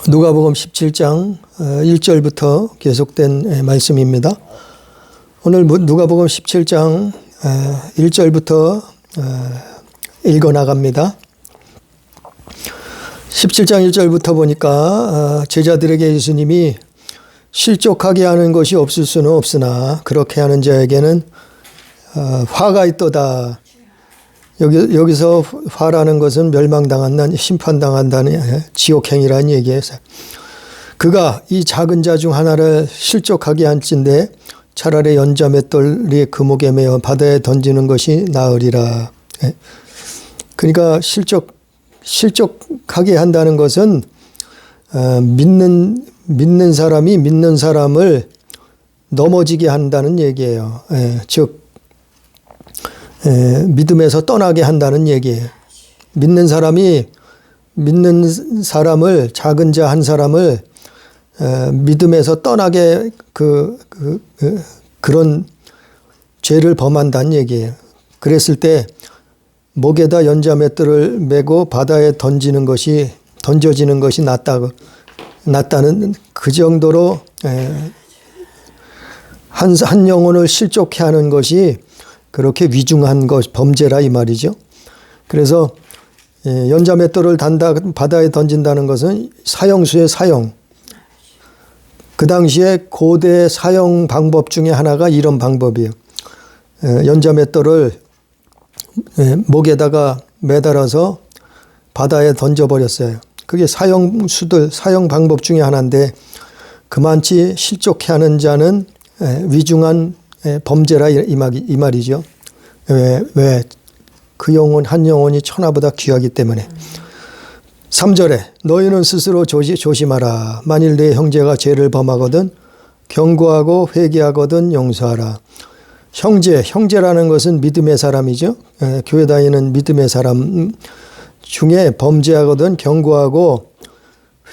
누가복음 17장 1절부터 계속된 말씀입니다. 오늘 누가복음 17장 1절부터 읽어 나갑니다. 17장 1절부터 보니까 제자들에게 예수님이 실족하게 하는 것이 없을 수는 없으나 그렇게 하는 자에게는 화가 있도다. 여기서 화라는 것은 멸망당한다는, 심판당한다는 지옥행이라는 얘기예요. 그가 이 작은 자 중 하나를 실족하게 한진데 차라리 연자 맷돌이 금옥에 매어 바다에 던지는 것이 나으리라. 그러니까 실족하게 한다는 것은 믿는 사람이 믿는 사람을 넘어지게 한다는 얘기예요. 즉 믿음에서 떠나게 한다는 얘기예요. 믿는 사람이 믿는 사람을, 작은 자 한 사람을 믿음에서 떠나게 그런 죄를 범한다는 얘기예요. 그랬을 때 목에다 연자맷돌을 메고 바다에 던져지는 것이 낫다는 그 정도로 한 영혼을 실족해 하는 것이 그렇게 위중한 범죄라 이 말이죠. 그래서 연자맷돌을 바다에 던진다는 것은 사형수의 사형. 그 당시에 고대 사형 방법 중에 하나가 이런 방법이에요. 연자맷돌을 목에다가 매달아서 바다에 던져버렸어요. 그게 사형 방법 중에 하나인데 그만치 실족해 하는 자는 위중한 범죄라 이 말이죠. 왜? 그 영혼 한 영혼이 천하보다 귀하기 때문에. 3절에 너희는 스스로 조심하라. 만일 내 형제가 죄를 범하거든 경고하고 회개하거든 용서하라. 형제라는 것은 믿음의 사람이죠. 교회 다니는 믿음의 사람 중에 범죄하거든 경고하고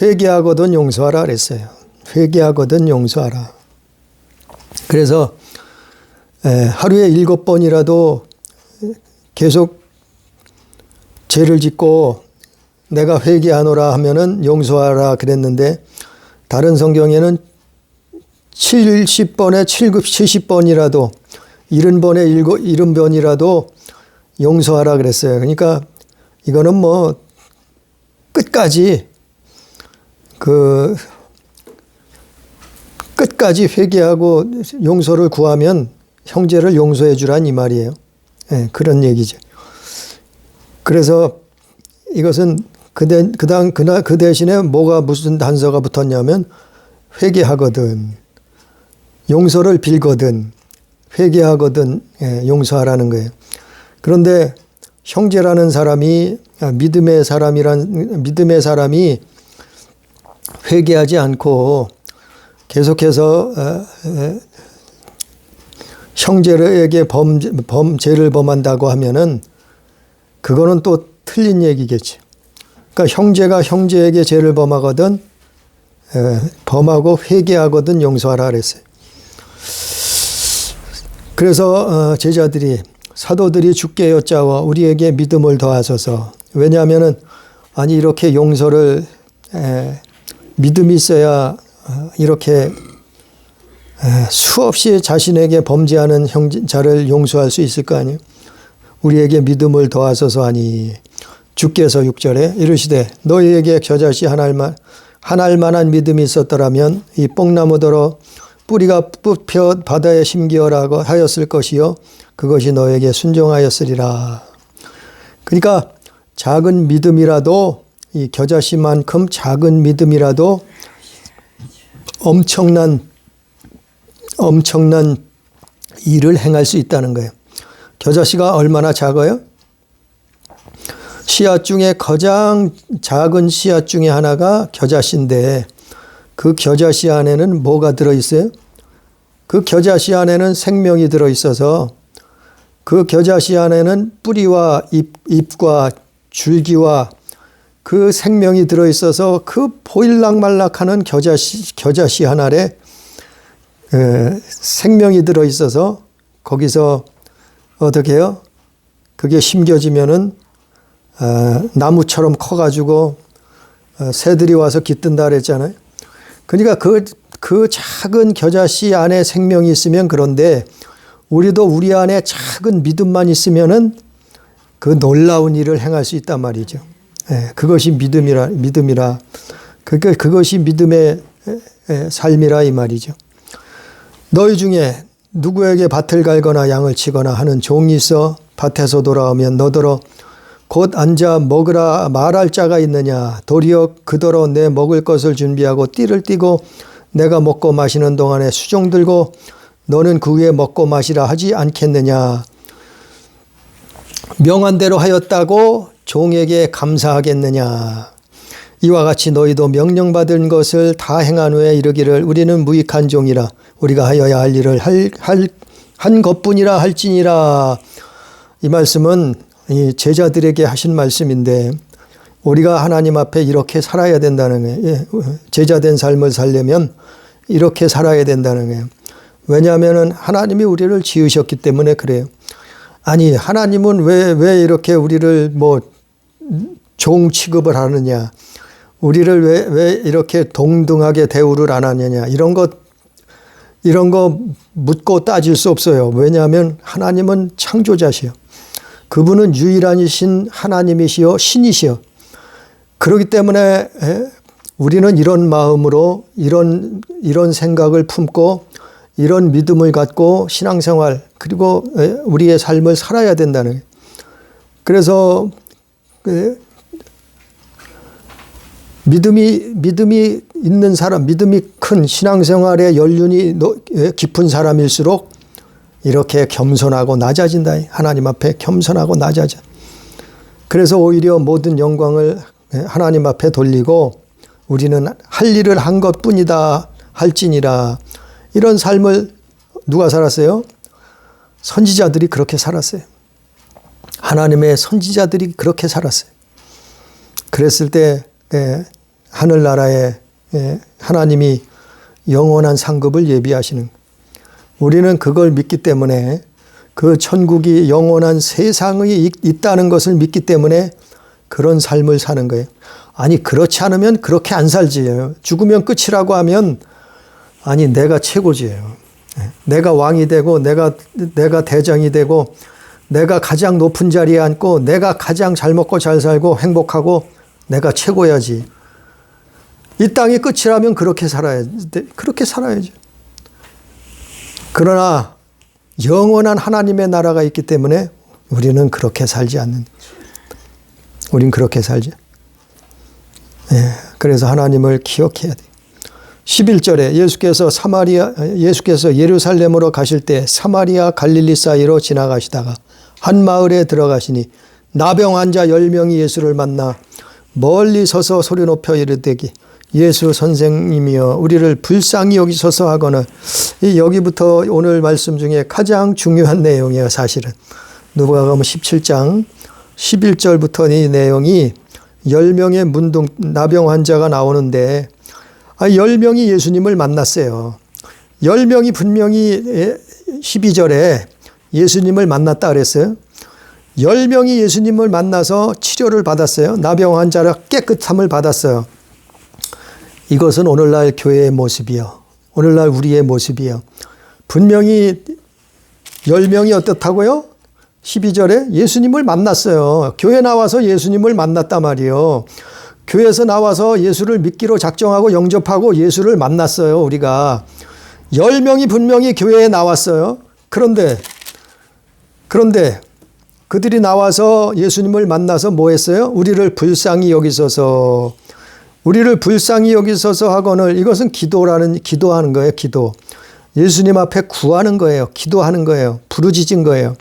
회개하거든 용서하라 그랬어요. 회개하거든 용서하라. 그래서 하루에 7번이라도 계속 죄를 짓고 내가 회개하노라 하면은 용서하라 그랬는데 다른 성경에는 70번에 70번이라도 70번에 70번이라도 용서하라 그랬어요. 그러니까 이거는 뭐 끝까지 회개하고 용서를 구하면 형제를 용서해 주란 이 말이에요. 그런 얘기죠. 그래서 이것은 그 대신에 무슨 단서가 붙었냐면 회개하거든, 용서를 빌거든, 회개하거든, 용서하라는 거예요. 그런데 형제라는 사람이 믿음의 사람이 회개하지 않고 계속해서 형제에게 죄를 범한다고 하면은 그거는 또 틀린 얘기겠죠. 그러니까 형제가 형제에게 죄를 범하거든 범하고 회개하거든 용서하라 그랬어요. 그래서 사도들이 주께 여짜와 우리에게 믿음을 더하소서. 왜냐하면은 아니 이렇게 용서를 믿음이 있어야 이렇게 수없이 자신에게 범죄하는 형제자를 용서할 수 있을 거 아니에요. 우리에게 믿음을 더하소서 하니 주께서 6절에 이르시되 너희에게 겨자씨 한 알만한 믿음이 있었더라면 이 뽕나무더러 뿌리가 뽑혀 바다에 심기어라고 하였을 것이요 그것이 너에게 순종하였으리라. 그러니까 작은 믿음이라도 이 겨자씨만큼 작은 믿음이라도 엄청난 일을 행할 수 있다는 거예요. 겨자씨가 얼마나 작아요? 씨앗 중에 가장 작은 씨앗 중에 하나가 겨자씨인데 그 겨자씨 안에는 뭐가 들어있어요? 그 겨자씨 안에는 생명이 들어있어서 그 겨자씨 안에는 뿌리와 잎과 줄기와 그 생명이 들어있어서 그 보일락말락하는 겨자씨 한 알에 생명이 들어있어서 거기서 어떻게 해요? 그게 심겨지면은 나무처럼 커가지고 새들이 와서 깃든다 그랬잖아요. 그러니까 그 작은 겨자씨 안에 생명이 있으면 그런데 우리도 우리 안에 작은 믿음만 있으면은 그 놀라운 일을 행할 수 있단 말이죠. 그것이 믿음이라. 그것이 믿음의 삶이라 이 말이죠. 너희 중에 누구에게 밭을 갈거나 양을 치거나 하는 종이 있어 밭에서 돌아오면 너더러 곧 앉아 먹으라 말할 자가 있느냐. 도리어 그더러 내 먹을 것을 준비하고 띠를 띠고 내가 먹고 마시는 동안에 수종 들고 너는 그 위에 먹고 마시라 하지 않겠느냐. 명한 대로 하였다고 종에게 감사하겠느냐. 이와 같이 너희도 명령받은 것을 다 행한 후에 이르기를 우리는 무익한 종이라 우리가 하여야 할 일을 한 것뿐이라 할지니라. 이 말씀은 이 제자들에게 하신 말씀인데 우리가 하나님 앞에 이렇게 살아야 된다는 거예요. 제자된 삶을 살려면 이렇게 살아야 된다는 거예요. 왜냐하면 하나님이 우리를 지으셨기 때문에 그래요. 아니 하나님은 왜 이렇게 우리를 뭐 종 취급을 하느냐, 우리를 왜 이렇게 동등하게 대우를 안 하느냐, 이런 거 묻고 따질 수 없어요. 왜냐하면 하나님은 창조자시요, 그분은 유일한이신 하나님이시요 신이시요. 그렇기 때문에 우리는 이런 마음으로 이런 생각을 품고 이런 믿음을 갖고 신앙생활 그리고 우리의 삶을 살아야 된다는 거예요. 그래서 믿음이 있는 사람, 믿음이 큰 신앙생활의 연륜이 깊은 사람일수록 이렇게 겸손하고 낮아진다. 하나님 앞에 겸손하고 낮아져. 그래서 오히려 모든 영광을 하나님 앞에 돌리고 우리는 할 일을 한 것뿐이다 할지니라. 이런 삶을 누가 살았어요? 선지자들이 그렇게 살았어요. 하나님의 선지자들이 그렇게 살았어요. 그랬을 때 하늘나라에 하나님이 영원한 상급을 예비하시는, 우리는 그걸 믿기 때문에 그 천국이 영원한 세상이 있다는 것을 믿기 때문에 그런 삶을 사는 거예요. 아니 그렇지 않으면 그렇게 안 살지. 죽으면 끝이라고 하면 아니 내가 최고지. 내가 왕이 되고 내가 대장이 되고 내가 가장 높은 자리에 앉고 내가 가장 잘 먹고 잘 살고 행복하고 내가 최고야지. 이 땅이 끝이라면 그렇게 살아야죠. 그러나 영원한 하나님의 나라가 있기 때문에 우리는 그렇게 살지 않는다. 우린 그렇게 살죠. 그래서 하나님을 기억해야 돼. 11절에 예수께서 예루살렘으로 가실 때 사마리아 갈릴리 사이로 지나가시다가 한 마을에 들어가시니 나병 환자 10명이 예수를 만나 멀리 서서 소리 높여 이르되기 예수 선생님이여 우리를 불쌍히 여기소서 하거늘. 여기부터 오늘 말씀 중에 가장 중요한 내용이에요. 사실은 누가복음 17장 11절부터 이 내용이 10명의 나병 환자가 나오는데 10명이 예수님을 만났어요. 10명이 분명히 12절에 예수님을 만났다 그랬어요. 10명이 예수님을 만나서 치료를 받았어요. 나병 환자라 깨끗함을 받았어요. 이것은 오늘날 교회의 모습이요. 오늘날 우리의 모습이요. 분명히 10명이 어떻다고요? 12절에 예수님을 만났어요. 교회 나와서 예수님을 만났단 말이에요. 교회에서 나와서 예수를 믿기로 작정하고 영접하고 예수를 만났어요. 우리가 10명이 분명히 교회에 나왔어요. 그런데 그들이 나와서 예수님을 만나서 뭐 했어요? 우리를 불쌍히 여기소서 하거늘. 이것은 기도하는 거예요. 기도. 예수님 앞에 구하는 거예요. 기도하는 거예요. 부르짖은 거예요.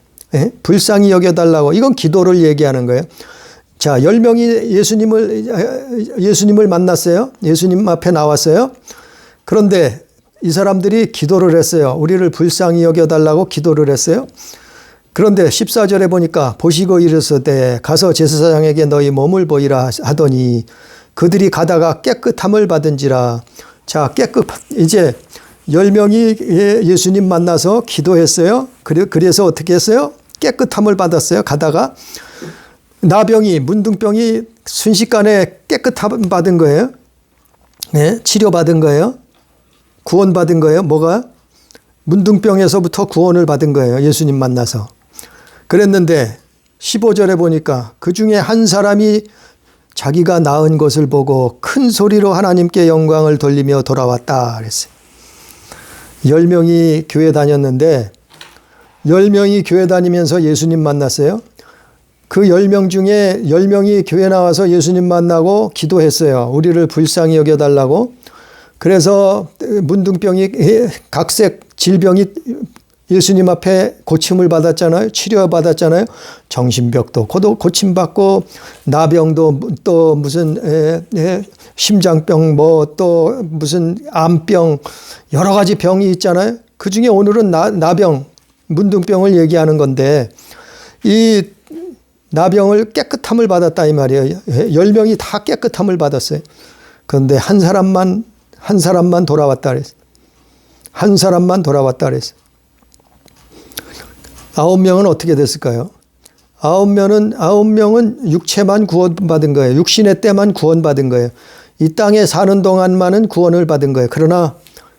불쌍히 여겨달라고. 이건 기도를 얘기하는 거예요. 자, 10명이 예수님을 만났어요. 예수님 앞에 나왔어요. 그런데 이 사람들이 기도를 했어요. 우리를 불쌍히 여겨달라고 기도를 했어요. 그런데 14절에 보니까 보시고 이르시되 가서 제사장에게 너희 몸을 보이라 하더니 그들이 가다가 깨끗함을 받은지라. 자, 이제 10명이 예수님 만나서 기도했어요. 그래서 어떻게 했어요? 깨끗함을 받았어요. 가다가 나병이, 문둥병이 순식간에 깨끗함 받은 거예요. 네? 치료받은 거예요. 구원받은 거예요. 뭐가? 문둥병에서부터 구원을 받은 거예요. 예수님 만나서. 그랬는데 15절에 보니까 그 중에 한 사람이 자기가 낳은 것을 보고 큰 소리로 하나님께 영광을 돌리며 돌아왔다 그랬어요. 10명이 교회 다녔는데 10명이 교회 다니면서 예수님 만났어요. 그 10명 중에 10명이 교회 나와서 예수님 만나고 기도했어요. 우리를 불쌍히 여겨달라고. 그래서 문둥병이 각색 질병이 예수님 앞에 고침을 받았잖아요. 치료받았잖아요. 정신병도 고침받고 나병도 또 무슨 심장병 뭐 또 무슨 암병 여러 가지 병이 있잖아요. 그중에 오늘은 나병 문둥병을 얘기하는 건데 이 나병을 깨끗함을 받았다 이 말이에요. 10명이 다 깨끗함을 받았어요. 그런데 한 사람만 돌아왔다 그랬어요. 한 사람만 돌아왔다 그랬어요. 9명은 어떻게 됐을까요? 9명은 육체만 구원받은 거예요. 육신의 때만 구원받은 거예요. 이 땅에 사는 동안만은 구원을 받은 거예요. 그러나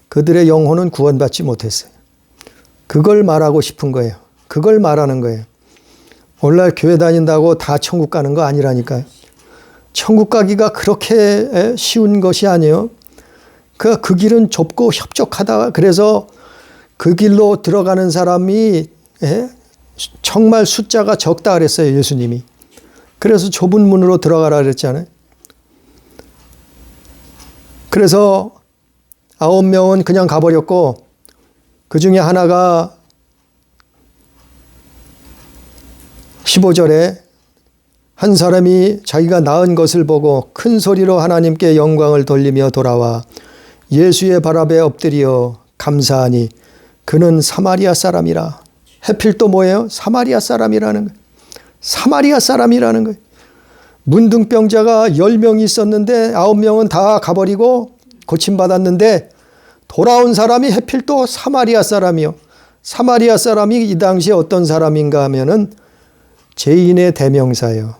그들의 영혼은 구원받지 못했어요. 그걸 말하고 싶은 거예요. 그걸 말하는 거예요. 오늘날 교회 다닌다고 다 천국 가는 거 아니라니까요. 천국 가기가 그렇게 쉬운 것이 아니에요. 그 길은 좁고 협족하다. 그래서 그 길로 들어가는 사람이 정말 숫자가 적다 그랬어요. 예수님이. 그래서 좁은 문으로 들어가라 그랬잖아요. 그래서 9명은 그냥 가버렸고 그 중에 하나가 15절에 한 사람이 자기가 낳은 것을 보고 큰 소리로 하나님께 영광을 돌리며 돌아와 예수의 발 앞에 엎드려 감사하니 그는 사마리아 사람이라. 해필 또 뭐예요? 사마리아 사람이라는 거예요. 사마리아 사람이라는 거예요. 문둥병자가 10명이 있었는데 9명은 다 가버리고 고침받았는데 돌아온 사람이 해필 또 사마리아 사람이요. 사마리아 사람이 이 당시에 어떤 사람인가 하면은 죄인의 대명사예요.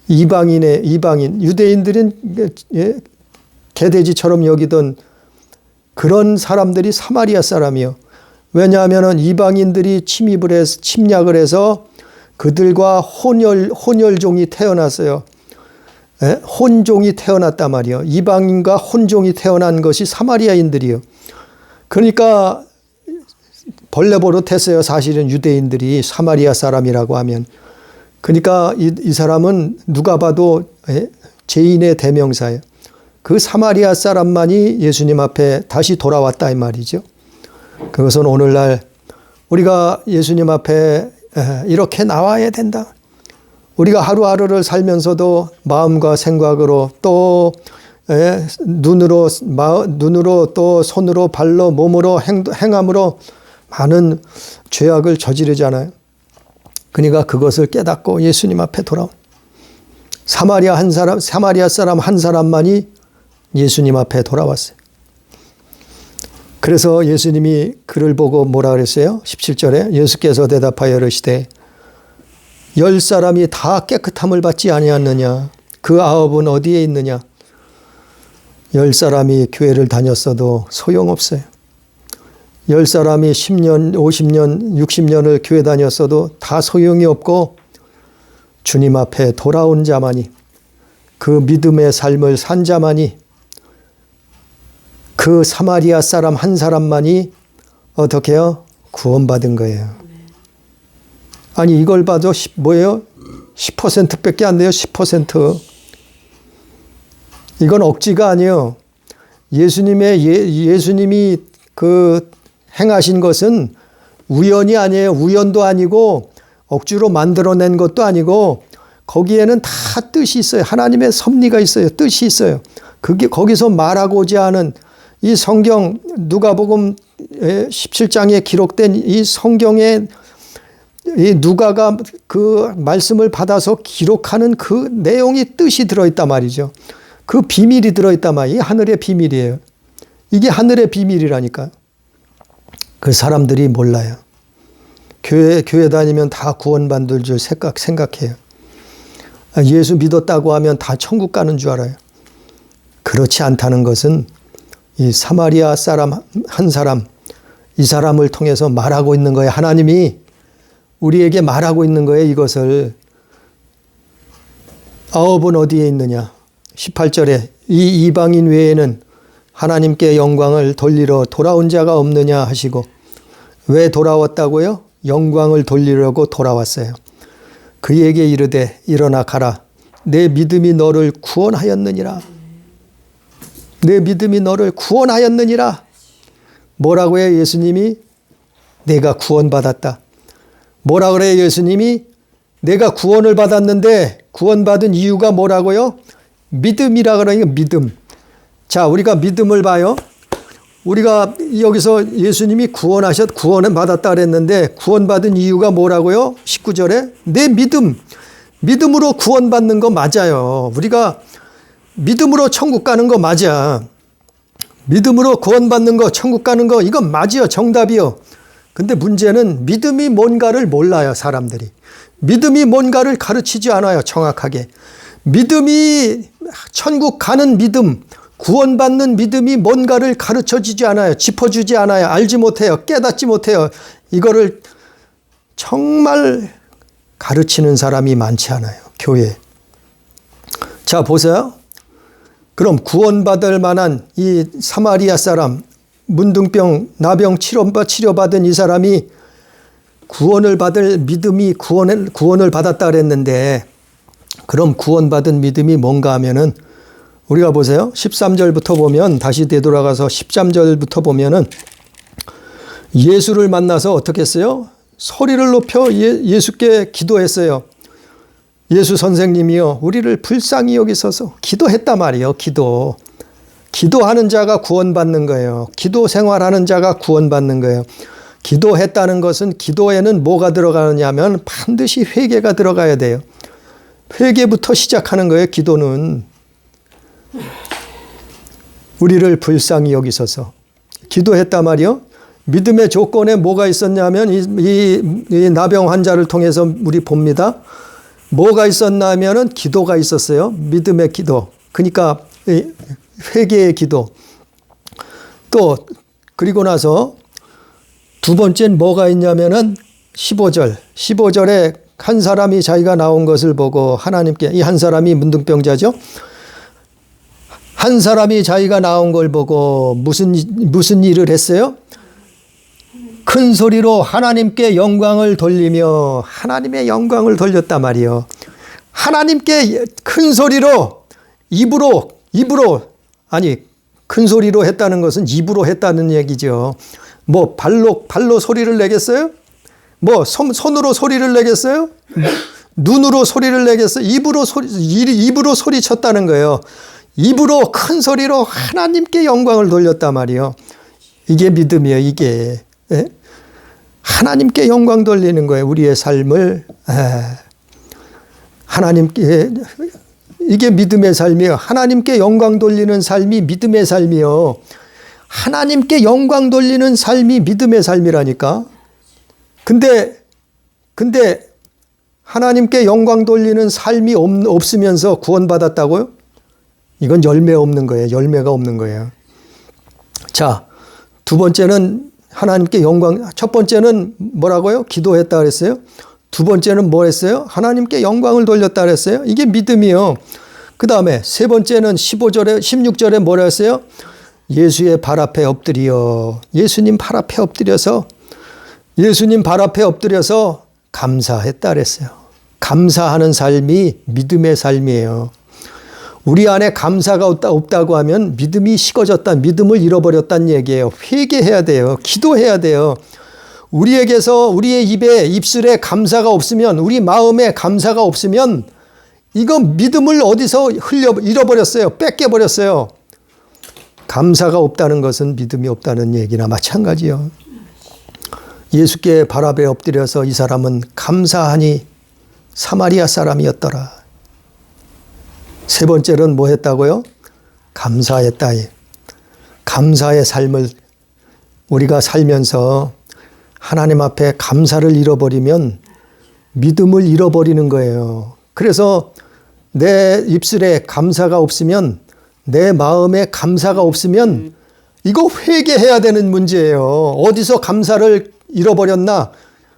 이방인, 유대인들은 개돼지처럼 여기던 그런 사람들이 사마리아 사람이요. 왜냐하면 이방인들이 침략을 해서 그들과 혼혈종이 태어났어요. 혼종이 태어났단 말이에요. 이방인과 혼종이 태어난 것이 사마리아인들이요. 그러니까 벌레 버릇했어요. 사실은 유대인들이 사마리아 사람이라고 하면. 그러니까 이 사람은 누가 봐도 죄인의 대명사예요. 그 사마리아 사람만이 예수님 앞에 다시 돌아왔다 이 말이죠. 그것은 오늘날 우리가 예수님 앞에 이렇게 나와야 된다. 우리가 하루하루를 살면서도 마음과 생각으로 또 눈으로 또 손으로 발로 몸으로 행함으로 많은 죄악을 저지르잖아요. 그러니까 그것을 깨닫고 예수님 앞에 돌아온 사마리아 사람 한 사람만이 예수님 앞에 돌아왔어요. 그래서 예수님이 그를 보고 뭐라 그랬어요? 17절에 예수께서 대답하여 이르시되 10사람이 다 깨끗함을 받지 아니하느냐? 그 9은 어디에 있느냐? 10사람이 교회를 다녔어도 소용없어요. 10사람이 10년, 50년, 60년을 교회 다녔어도 다 소용이 없고 주님 앞에 돌아온 자만이 그 믿음의 삶을 산 자만이 그 사마리아 사람 한 사람만이 어떻게 해요? 구원받은 거예요. 아니 이걸 봐도 뭐예요? 10%밖에 안 돼요. 10%. 이건 억지가 아니에요. 예수님이 그 행하신 것은 우연이 아니에요. 우연도 아니고 억지로 만들어낸 것도 아니고 거기에는 다 뜻이 있어요. 하나님의 섭리가 있어요. 뜻이 있어요. 그게 거기서 말하고자 하는 이 성경 누가복음 17장에 기록된 이 성경에 이 누가가 그 말씀을 받아서 기록하는 그 내용이 뜻이 들어있단 말이죠. 그 비밀이 들어있단 말이에요. 하늘의 비밀이에요. 이게 하늘의 비밀이라니까. 그 사람들이 몰라요. 교회 다니면 다 구원받을 줄 생각해요. 예수 믿었다고 하면 다 천국 가는 줄 알아요. 그렇지 않다는 것은 이 사마리아 사람 한 사람, 이 사람을 통해서 말하고 있는 거예요. 하나님이 우리에게 말하고 있는 거예요. 이것을. 아홉은 어디에 있느냐? 18절에 이 이방인 외에는 하나님께 영광을 돌리러 돌아온 자가 없느냐 하시고, 왜 돌아왔다고요? 영광을 돌리려고 돌아왔어요. 그에게 이르되 일어나 가라. 내 믿음이 너를 구원하였느니라. 내 믿음이 너를 구원하였느니라. 뭐라고 해요? 예수님이 내가 구원받았다. 뭐라 그래요? 예수님이 내가 구원을 받았는데 구원받은 이유가 뭐라고요? 믿음이라 그러니까 믿음. 자, 우리가 믿음을 봐요. 우리가 여기서 예수님이 구원을 받았다 그랬는데 구원받은 이유가 뭐라고요? 19절에 내 믿음으로 구원받는 거 맞아요. 우리가 믿음으로 천국 가는 거 맞아. 믿음으로 구원받는 거, 천국 가는 거, 이건 맞아요. 정답이요. 근데 문제는 믿음이 뭔가를 몰라요, 사람들이. 믿음이 뭔가를 가르치지 않아요, 정확하게. 믿음이 천국 가는 믿음, 구원받는 믿음이 뭔가를 가르쳐주지 않아요. 짚어주지 않아요. 알지 못해요. 깨닫지 못해요. 이거를 정말 가르치는 사람이 많지 않아요, 교회에. 자, 보세요. 그럼 구원받을 만한 이 사마리아 사람, 문둥병, 나병 치료받은 이 사람이 구원을 받을 믿음이 구원을 받았다 그랬는데, 그럼 구원받은 믿음이 뭔가 하면은 우리가 보세요. 13절부터 보면, 다시 되돌아가서 13절부터 보면은 예수를 만나서 어떻게 했어요? 소리를 높여 예수께 기도했어요. 예수 선생님이요, 우리를 불쌍히 여기소서. 기도했단 말이에요. 기도하는 자가 구원받는 거예요. 기도 생활하는 자가 구원받는 거예요. 기도했다는 것은, 기도에는 뭐가 들어가느냐 하면 반드시 회개가 들어가야 돼요. 회개부터 시작하는 거예요. 기도는. 우리를 불쌍히 여기소서. 기도했단 말이요. 믿음의 조건에 뭐가 있었냐면 이 나병 환자를 통해서 우리 봅니다. 뭐가 있었냐면은 기도가 있었어요. 믿음의 기도. 그러니까 회개의 기도. 또 그리고 나서 두 번째는 뭐가 있냐면은 15절에 한 사람이 자기가 나온 것을 보고 하나님께, 이 한 사람이 문둥병자죠. 한 사람이 자기가 나온 걸 보고 무슨 일을 했어요? 큰 소리로 하나님께 영광을 돌리며, 하나님의 영광을 돌렸단 말이에요. 하나님께 큰 소리로 입으로 아니, 큰 소리로 했다는 것은 입으로 했다는 얘기죠. 뭐 발로 소리를 내겠어요? 뭐 손으로 소리를 내겠어요? 눈으로 소리를 내겠어요? 입으로 소리쳤다는 거예요. 입으로 큰 소리로 하나님께 영광을 돌렸단 말이에요. 이게 믿음이에요. 이게. 예? 하나님께 영광 돌리는 거예요. 우리의 삶을. 하나님께, 이게 믿음의 삶이에요. 하나님께 영광 돌리는 삶이 믿음의 삶이요. 하나님께 영광 돌리는 삶이 믿음의 삶이라니까. 근데 하나님께 영광 돌리는 삶이 없으면서 구원받았다고요? 이건 열매 없는 거예요. 열매가 없는 거예요. 자, 두 번째는 하나님께 영광, 첫 번째는 뭐라고요? 기도했다 그랬어요. 두 번째는 뭐 했어요? 하나님께 영광을 돌렸다 그랬어요. 이게 믿음이요. 그 다음에 세 번째는 16절에 뭐라 했어요? 예수의 발 앞에 엎드려. 예수님 발 앞에 엎드려서 감사했다 그랬어요. 감사하는 삶이 믿음의 삶이에요. 우리 안에 감사가 없다고 하면 믿음이 식어졌다, 믿음을 잃어버렸다는 얘기예요. 회개해야 돼요. 기도해야 돼요. 우리의 입술에 감사가 없으면, 우리 마음에 감사가 없으면 이건 믿음을 어디서 잃어버렸어요. 뺏겨버렸어요. 감사가 없다는 것은 믿음이 없다는 얘기나 마찬가지요. 예수께 발 앞에 엎드려서 이 사람은 감사하니 사마리아 사람이었더라. 세 번째는 뭐 했다고요? 감사했다. 감사의 삶을 우리가 살면서 하나님 앞에 감사를 잃어버리면 믿음을 잃어버리는 거예요. 그래서 내 입술에 감사가 없으면, 내 마음에 감사가 없으면 이거 회개해야 되는 문제예요. 어디서 감사를 잃어버렸나?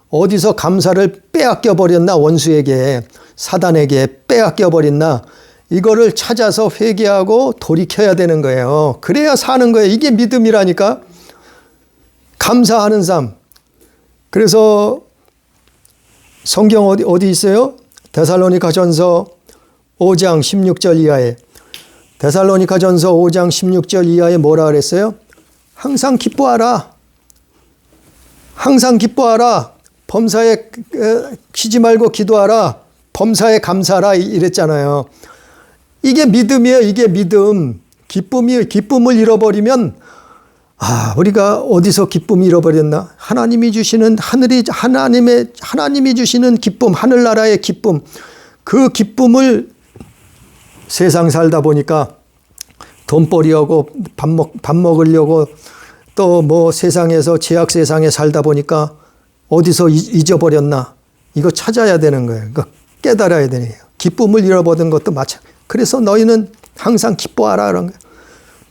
어디서 감사를 빼앗겨 버렸나? 원수에게, 사단에게 빼앗겨 버렸나? 이거를 찾아서 회개하고 돌이켜야 되는 거예요. 그래야 사는 거예요. 이게 믿음이라니까. 감사하는 삶. 그래서 성경 어디 있어요? 데살로니가전서 5장 16절 이하에, 데살로니가전서 5장 16절 이하에 뭐라 그랬어요? 항상 기뻐하라. 항상 기뻐하라. 범사에 쉬지 말고 기도하라. 범사에 감사하라 이랬잖아요. 이게 믿음이에요. 이게 믿음. 기쁨을 잃어버리면, 우리가 어디서 기쁨 잃어버렸나? 하나님이 주시는 하나님이 주시는 기쁨, 하늘나라의 기쁨. 그 기쁨을 세상 살다 보니까 돈벌이하고 밥 먹으려고 또 뭐 세상에서 제약 세상에 살다 보니까 어디서 잊어버렸나? 이거 찾아야 되는 거예요. 그러니까 깨달아야 되는 거예요. 기쁨을 잃어버린 것도 마찬가지. 그래서 너희는 항상 기뻐하라 그런 거예요.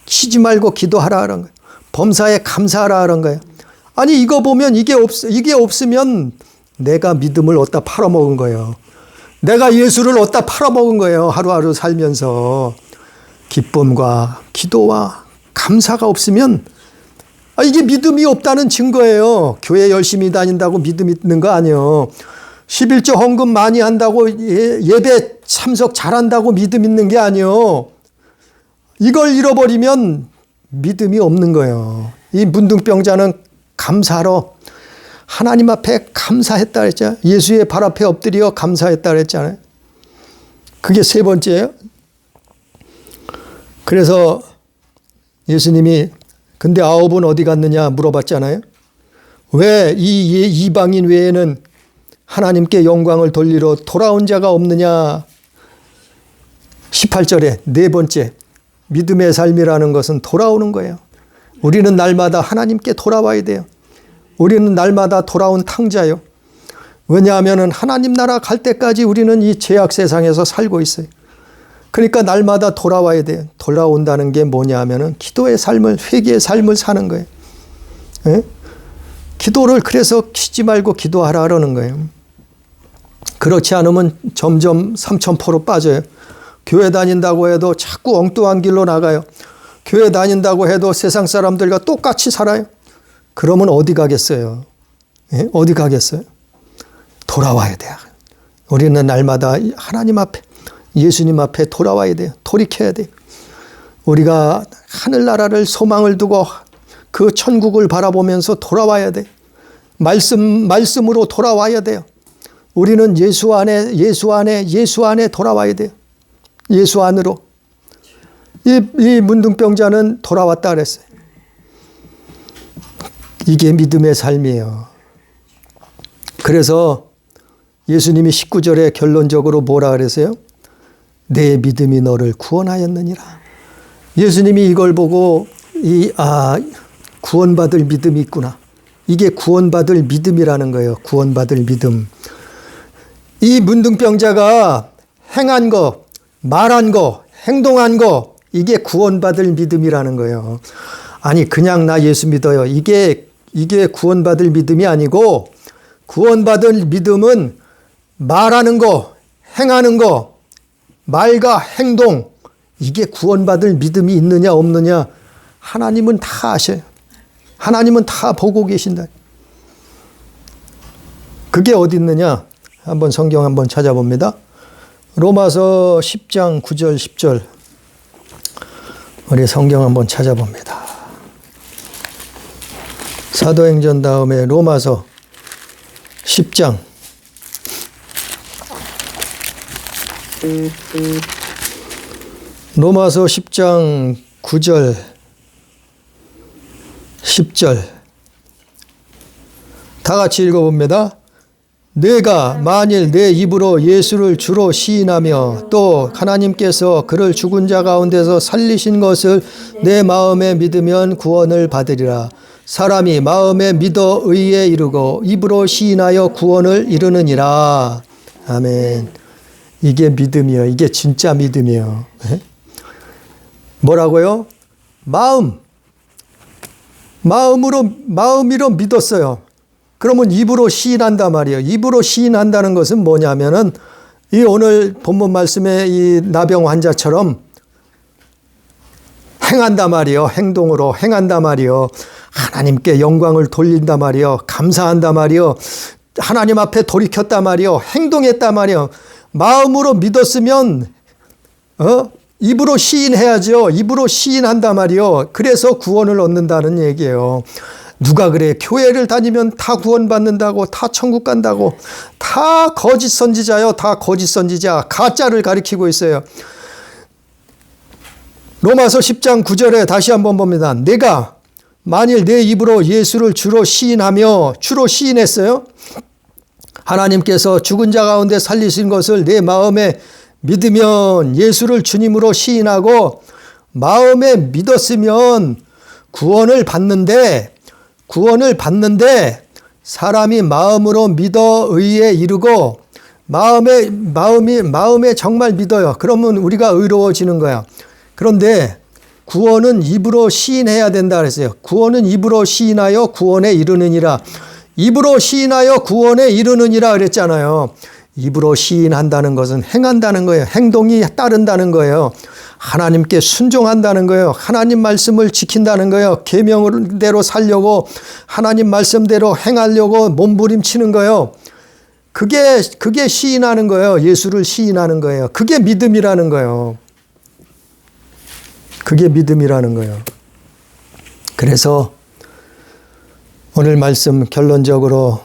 쉬지 말고 기도하라 그런 거예요. 범사에 감사하라 그런 거예요. 아니 이거 보면 이게 없으면 내가 믿음을 얻다 팔아먹은 거예요. 내가 예수를 얻다 팔아먹은 거예요. 하루하루 살면서. 기쁨과 기도와 감사가 없으면 이게 믿음이 없다는 증거예요. 교회 열심히 다닌다고 믿음 있는 거 아니에요. 11조 헌금 많이 한다고 예배 참석 잘한다고 믿음 있는 게 아니에요. 이걸 잃어버리면 믿음이 없는 거예요. 이 문둥병자는 감사로 하나님 앞에 감사했다 그랬잖아요. 예수의 발 앞에 엎드려 감사했다 그랬잖아요. 그게 세 번째예요. 그래서 예수님이 근데 9은 어디 갔느냐 물어봤잖아요. 왜 이 이방인 외에는 하나님께 영광을 돌리러 돌아온 자가 없느냐. 18절에 네 번째, 믿음의 삶이라는 것은 돌아오는 거예요. 우리는 날마다 하나님께 돌아와야 돼요. 우리는 날마다 돌아온 탕자요. 왜냐하면 하나님 나라 갈 때까지 우리는 이 죄악 세상에서 살고 있어요. 그러니까 날마다 돌아와야 돼요. 돌아온다는 게 뭐냐 하면은 기도의 삶을, 회개의 삶을 사는 거예요. 예? 기도를 그래서 쉬지 말고 기도하라 그러는 거예요. 그렇지 않으면 점점 삼천포로 빠져요. 교회 다닌다고 해도 자꾸 엉뚱한 길로 나가요. 교회 다닌다고 해도 세상 사람들과 똑같이 살아요. 그러면 어디 가겠어요? 예? 어디 가겠어요? 돌아와야 돼요. 우리는 날마다 하나님 앞에, 예수님 앞에 돌아와야 돼요. 돌이켜야 돼요. 우리가 하늘나라를 소망을 두고 그 천국을 바라보면서 돌아와야 돼요. 말씀으로 돌아와야 돼요. 우리는 예수 안에 돌아와야 돼요. 예수 안으로. 이 문둥병자는 돌아왔다 그랬어요. 이게 믿음의 삶이에요. 그래서 예수님이 19절에 결론적으로 뭐라 그랬어요? 내 믿음이 너를 구원하였느니라. 예수님이 이걸 보고 구원받을 믿음이 있구나. 이게 구원받을 믿음이라는 거예요. 구원받을 믿음. 이 문둥병자가 행한 거, 말한 거, 행동한 거, 이게 구원받을 믿음이라는 거예요. 아니 그냥 나 예수 믿어요. 이게 구원받을 믿음이 아니고, 구원받을 믿음은 말하는 거, 행하는 거, 말과 행동, 이게 구원받을 믿음이 있느냐 없느냐 하나님은 다 아셔요. 하나님은 다 보고 계신다. 그게 어디 있느냐? 한번 성경 한번 찾아봅니다. 로마서 10장 9절 10절 우리 성경 한번 찾아봅니다. 사도행전 다음에 로마서 10장 로마서 10장 9절 10절 다 같이 읽어봅니다. 내가 만일 내 입으로 예수를 주로 시인하며 또 하나님께서 그를 죽은 자 가운데서 살리신 것을 내 마음에 믿으면 구원을 받으리라. 사람이 마음에 믿어 의에 이르고 입으로 시인하여 구원을 이루느니라. 아멘. 이게 믿음이요. 이게 진짜 믿음이요. 뭐라고요? 마음으로 믿었어요. 그러면 입으로 시인한단 말이에요. 입으로 시인한다는 것은 뭐냐면은 이 오늘 본문 말씀의 이 나병 환자처럼 행한단 말이요. 행동으로 행한단 말이요. 하나님께 영광을 돌린단 말이요. 감사한단 말이요. 하나님 앞에 돌이켰단 말이요. 행동했단 말이요. 마음으로 믿었으면 입으로 시인해야죠. 입으로 시인한단 말이요. 그래서 구원을 얻는다는 얘기예요. 누가 그래? 교회를 다니면 다 구원받는다고, 다 천국 간다고, 다 거짓 선지자요. 다 거짓 선지자. 가짜를 가리키고 있어요. 로마서 10장 9절에 다시 한번 봅니다. 내가 만일 내 입으로 예수를 주로 시인했어요. 하나님께서 죽은 자 가운데 살리신 것을 내 마음에 믿으면, 예수를 주님으로 시인하고 마음에 믿었으면 구원을 받는데 사람이 마음으로 믿어 의에 이르고 마음에 정말 믿어요. 그러면 우리가 의로워지는 거야. 그런데 구원은 입으로 시인해야 된다 그랬어요. 구원은 입으로 시인하여 구원에 이르느니라. 입으로 시인하여 구원에 이르느니라 그랬잖아요. 입으로 시인한다는 것은 행한다는 거예요. 행동이 따른다는 거예요. 하나님께 순종한다는 거예요. 하나님 말씀을 지킨다는 거예요. 계명대로 살려고, 하나님 말씀대로 행하려고 몸부림치는 거예요. 그게 시인하는 거예요. 예수를 시인하는 거예요. 그게 믿음이라는 거예요. 그게 믿음이라는 거예요. 그래서 오늘 말씀 결론적으로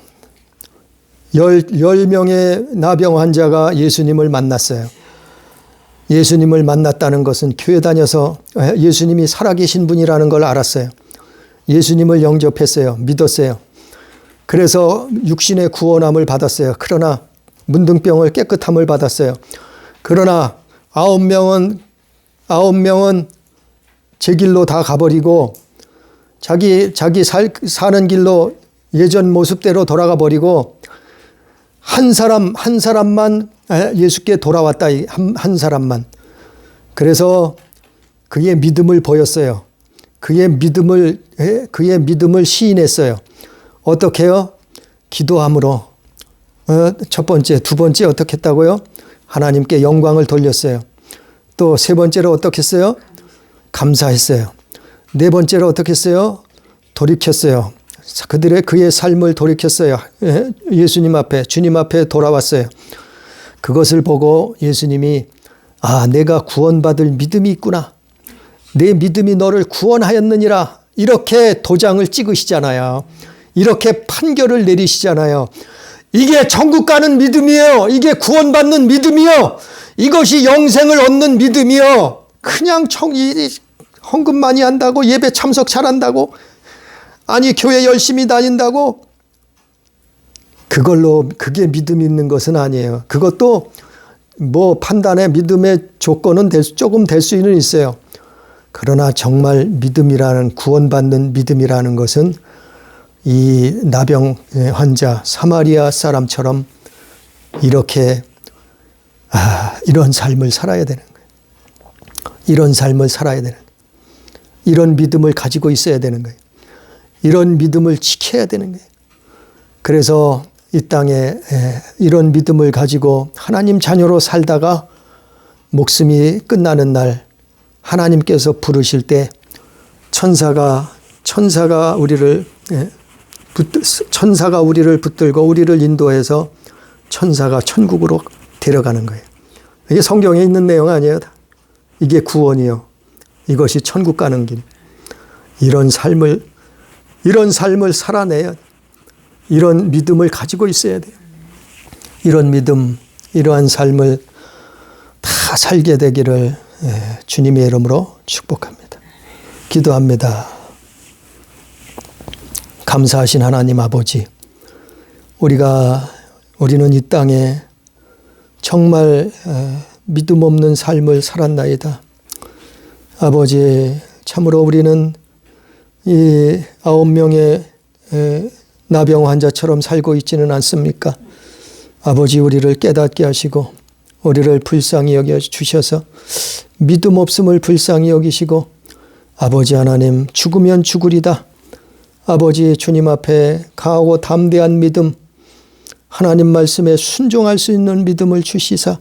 10명의 나병 환자가 예수님을 만났어요. 예수님을 만났다는 것은 교회 다녀서 예수님이 살아계신 분이라는 걸 알았어요. 예수님을 영접했어요. 믿었어요. 그래서 육신의 구원함을 받았어요. 그러나 문둥병을 깨끗함을 받았어요. 그러나 9명은 제 길로 다 가버리고 자기 사는 길로 예전 모습대로 돌아가 버리고 한 사람만 예수께 돌아왔다. 한 사람만. 그래서 그의 믿음을 보였어요. 그의 믿음을 시인했어요. 어떻게 해요? 기도함으로. 첫 번째, 두 번째 어떻게 했다고요? 하나님께 영광을 돌렸어요. 또 세 번째로 어떻게 했어요? 감사했어요. 네 번째로 어떻게 했어요? 돌이켰어요. 그의 삶을 돌이켰어요. 예수님 앞에, 주님 앞에 돌아왔어요. 그것을 보고 예수님이 내가 구원받을 믿음이 있구나. 내 믿음이 너를 구원하였느니라. 이렇게 도장을 찍으시잖아요. 이렇게 판결을 내리시잖아요. 이게 천국 가는 믿음이에요. 이게 구원받는 믿음이요. 이것이 영생을 얻는 믿음이요. 그냥 헌금 많이 한다고, 예배 참석 잘한다고, 아니 교회 열심히 다닌다고, 그게 믿음 있는 것은 아니에요. 그것도 뭐 판단의 믿음의 조건은 조금 될 수는 있어요. 그러나 정말 믿음이라는, 구원받는 믿음이라는 것은 이 나병 환자 사마리아 사람처럼 이렇게 이런 삶을 살아야 되는 거예요. 이런 삶을 살아야 되는 거예요. 이런 믿음을 가지고 있어야 되는 거예요. 이런 믿음을 지켜야 되는 거예요. 그래서 이 땅에 이런 믿음을 가지고 하나님 자녀로 살다가 목숨이 끝나는 날 하나님께서 부르실 때 천사가 우리를 붙들고 우리를 인도해서 천사가 천국으로 데려가는 거예요. 이게 성경에 있는 내용 아니에요. 이게 구원이요. 이것이 천국 가는 길. 이런 삶을 살아내야 돼. 이런 믿음을 가지고 있어야 돼요. 이런 믿음, 이러한 삶을 다 살게 되기를 주님의 이름으로 축복합니다. 기도합니다. 감사하신 하나님 아버지, 우리는 이 땅에 정말 믿음 없는 삶을 살았나이다. 아버지, 참으로 우리는 이 9명의 나병 환자처럼 살고 있지는 않습니까? 아버지, 우리를 깨닫게 하시고 우리를 불쌍히 여겨 주셔서 믿음 없음을 불쌍히 여기시고 아버지 하나님 죽으면 죽으리다. 아버지 주님 앞에 강하고 담대한 믿음, 하나님 말씀에 순종할 수 있는 믿음을 주시사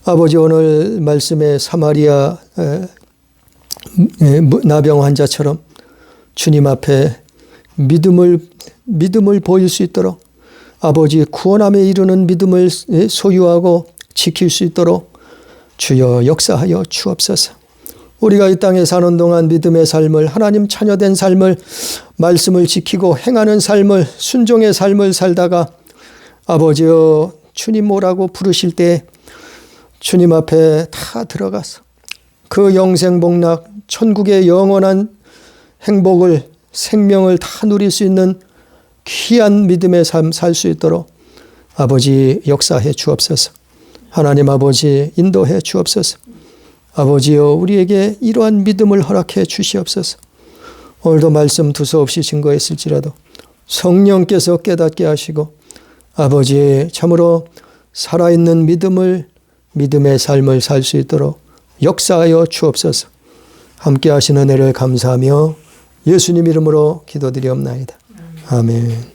아버지 오늘 말씀에 사마리아 나병 환자처럼 주님 앞에 믿음을 보일 수 있도록 아버지 구원함에 이르는 믿음을 소유하고 지킬 수 있도록 주여 역사하여 주옵소서. 우리가 이 땅에 사는 동안 믿음의 삶을 하나님 자녀된 삶을 말씀을 지키고 행하는 삶을 순종의 삶을 살다가 아버지여 주님 오라고 부르실 때 주님 앞에 다 들어가서 그 영생복락 천국의 영원한 행복을 생명을 다 누릴 수 있는 귀한 믿음의 삶 살 수 있도록 아버지 역사해 주옵소서. 하나님 아버지 인도해 주옵소서. 아버지여 우리에게 이러한 믿음을 허락해 주시옵소서. 오늘도 말씀 두서없이 증거했을지라도 성령께서 깨닫게 하시고 아버지 참으로 살아있는 믿음의 삶을 살 수 있도록 역사하여 주옵소서. 함께 하시는 은혜를 감사하며 예수님 이름으로 기도드리옵나이다. 아멘.